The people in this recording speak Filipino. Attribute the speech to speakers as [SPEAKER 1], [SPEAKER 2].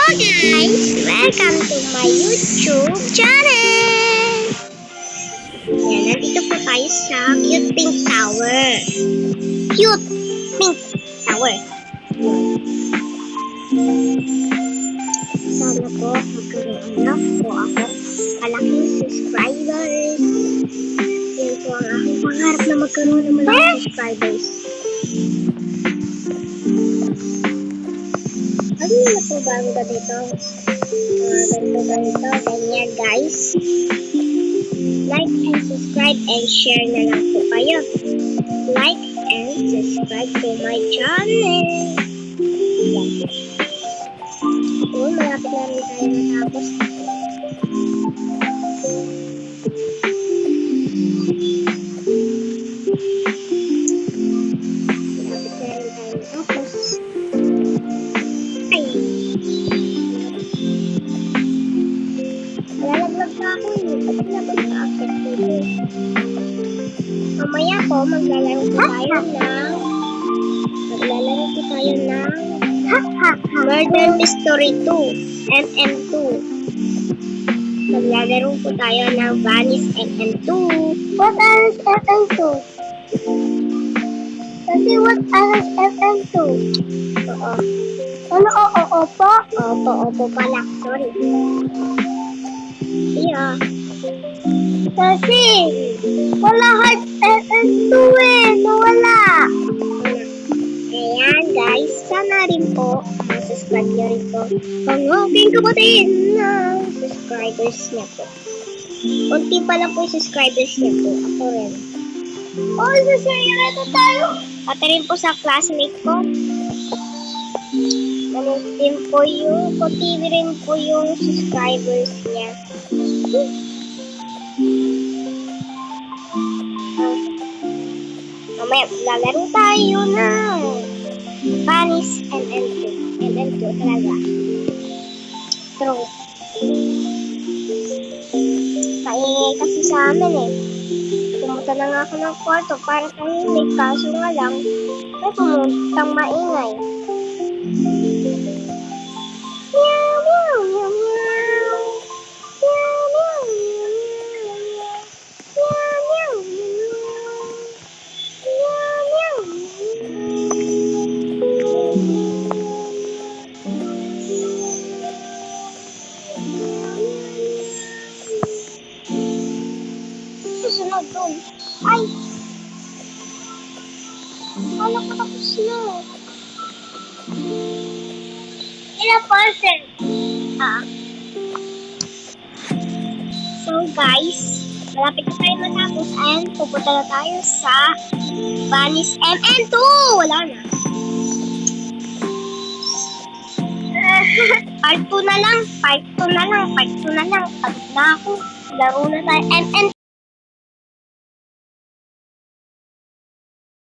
[SPEAKER 1] Guys, welcome to my YouTube channel! Yan, nandito po tayo sa Cute Pink Tower. Cute Pink Tower. Sana po magkaroon na po ako kalaking subscribers. Yan po ang aking pangarap na magkaroon ng malaking subscribers. Ano na po ba ang ganito? Ganyan guys. Like and subscribe and share na lang po kayo. Like and subscribe to my channel. Yan. Malapit na rin tayo matapos. Lalaglag pa ako eh. Ba't nabag sa akit dito? Mamaya po, maglalaro po tayo ng Murder Mystery 2 MM2. Maglalaro po tayo ng Vanish MM2. What is MM2? Kasi what is MM2? Oo. Ano oo po? Opo pala. Sorry. Yeah. Kasi, wala heart MM2 eh. Nawala. Ayan guys, sana rin po subscribe nyo rin po ang aking kapatid na subscribers niya po. Kunti pa lang po yung subscribers niya po. Ako rin. Oh, sasaya na tayo. Pati rin po sa classmate ko. Din po yung, kunti rin po yung subscribers niya. Mamaya, lalaro tayo na Vanish MM2. MM2 talaga. True. Kaingay kasi sa amin eh. Pumunta na nga ako ng kwarto para tahimik. Kaso nga lang, may pumuntang maingay. Meow, meow, meow, meow. Meow, meow, meow, meow. Meow, meow, meow. Susunod doon. Ay! Kala ko tapos na. Ilang percent? So guys, malapit na tayo matapos and pupunta na tayo sa Vanish MM2! Wala na. Part 2 na lang. Pagod na ako. Laro na tayo.